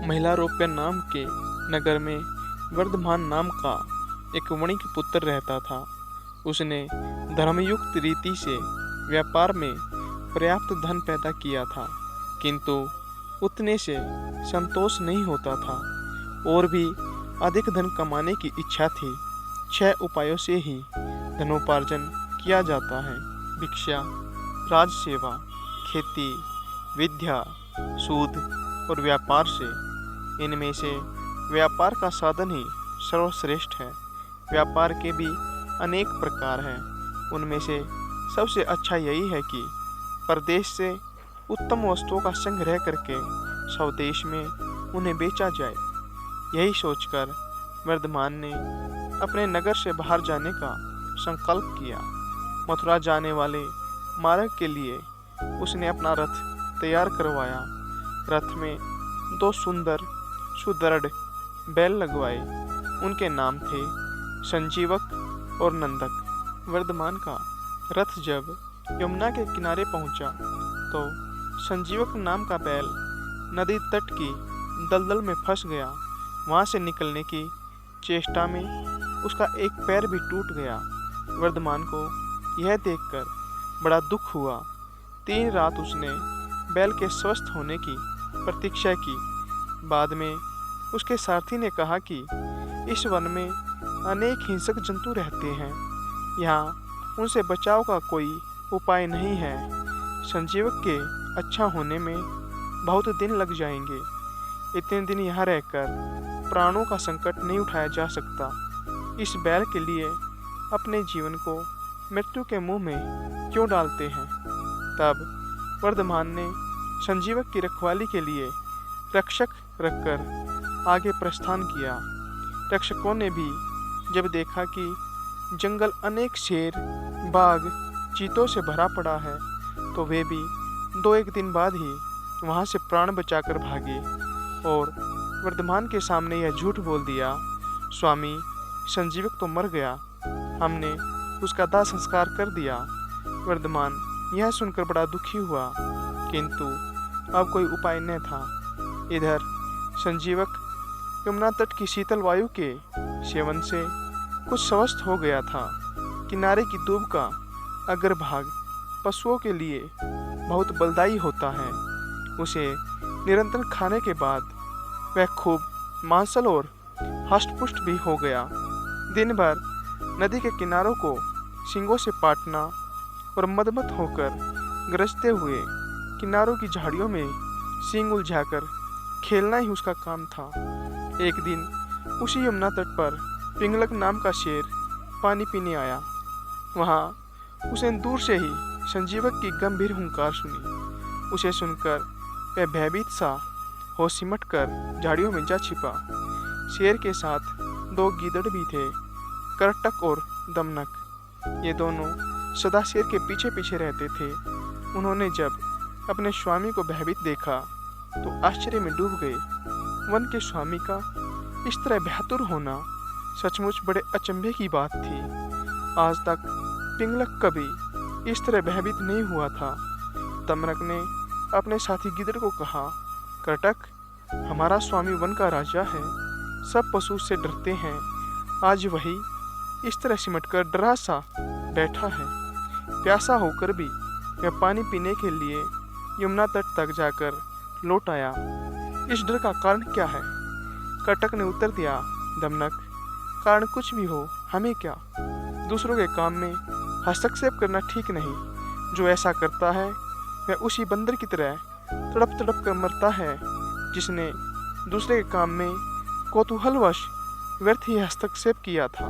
महिलारोप्य नाम के नगर में वर्धमान नाम का एक वणिक पुत्र रहता था। उसने धर्मयुक्त रीति से व्यापार में पर्याप्त धन पैदा किया था, किंतु उतने से संतोष नहीं होता था और भी अधिक धन कमाने की इच्छा थी। 6 उपायों से ही धनोपार्जन किया जाता है: भिक्षा, राजसेवा, खेती, विद्या, सूद और व्यापार से। इनमें से व्यापार का साधन ही सर्वश्रेष्ठ है। व्यापार के भी अनेक प्रकार हैं। उनमें से सबसे अच्छा यही है कि परदेश से उत्तम वस्तुओं का संग्रह करके स्वदेश में उन्हें बेचा जाए। यही सोचकर वर्धमान ने अपने नगर से बाहर जाने का संकल्प किया। मथुरा जाने वाले मार्ग के लिए उसने अपना रथ तैयार करवाया। रथ में 2 सुंदर सुदृढ़ बैल लगवाए। उनके नाम थे संजीवक और नंदक। वर्धमान का रथ जब यमुना के किनारे पहुंचा तो संजीवक नाम का बैल नदी तट की दलदल में फंस गया। वहां से निकलने की चेष्टा में उसका एक पैर भी टूट गया। वर्धमान को यह देखकर बड़ा दुख हुआ। 3 रात उसने बैल के स्वस्थ होने की प्रतीक्षा की। बाद में उसके सारथी ने कहा कि इस वन में अनेक हिंसक जंतु रहते हैं, यहाँ उनसे बचाव का कोई उपाय नहीं है। संजीवक के अच्छा होने में बहुत दिन लग जाएंगे। इतने दिन यहाँ रहकर प्राणों का संकट नहीं उठाया जा सकता। इस बैल के लिए अपने जीवन को मृत्यु के मुंह में क्यों डालते हैं। तब वर्धमान ने संजीवक की रखवाली के लिए रक्षक रखकर आगे प्रस्थान किया। रक्षकों ने भी जब देखा कि जंगल अनेक शेर, बाघ, चीतों से भरा पड़ा है, तो वे भी 2-1 दिन बाद ही वहां से प्राण बचाकर भागे और वर्धमान के सामने यह झूठ बोल दिया, स्वामी, संजीवक तो मर गया, हमने उसका दाह संस्कार कर दिया। वर्धमान यह सुनकर बड़ा दुखी हुआ, किंतु अब कोई उपाय न था। इधर संजीवक यमुना तट की शीतल वायु के सेवन से कुछ स्वस्थ हो गया था। किनारे की दूब का अग्रभाग पशुओं के लिए बहुत बलदायी होता है। उसे निरंतर खाने के बाद वह खूब मांसल और हष्टपुष्ट भी हो गया। दिन भर नदी के किनारों को सींगों से पाटना और मदमत होकर गरजते हुए किनारों की झाड़ियों में सींग उलझाकर खेलना ही उसका काम था। एक दिन उसी यमुना तट पर पिंगलक नाम का शेर पानी पीने आया। वहाँ उसे दूर से ही संजीवक की गंभीर हुंकार सुनी। उसे सुनकर वह भयभीत सा हो सिमट कर झाड़ियों में जा छिपा। शेर के साथ 2 गीदड़ भी थे, करटक और दमनक। ये दोनों सदा शेर के पीछे पीछे रहते थे। उन्होंने जब अपने स्वामी को भयभीत देखा तो आश्चर्य में डूब गए। वन के स्वामी का इस तरह बहादुर होना सचमुच बड़े अचंभे की बात थी। आज तक पिंगलक कभी इस तरह भयभीत नहीं हुआ था। दमनक ने अपने साथी गिदड़ को कहा, करटक, हमारा स्वामी वन का राजा है, सब पशु उससे डरते हैं। आज वही इस तरह सिमटकर डरा सा बैठा है। प्यासा होकर भी वह पानी पीने के लिए यमुना तट तक जाकर लौट आया। इस डर का कारण क्या है? करटक ने उत्तर दिया, दमनक, कारण कुछ भी हो, हमें क्या। दूसरों के काम में हस्तक्षेप करना ठीक नहीं। जो ऐसा करता है वह उसी बंदर की तरह तड़प तड़प कर मरता है जिसने दूसरे के काम में कौतूहलवश व्यर्थ ही हस्तक्षेप किया था।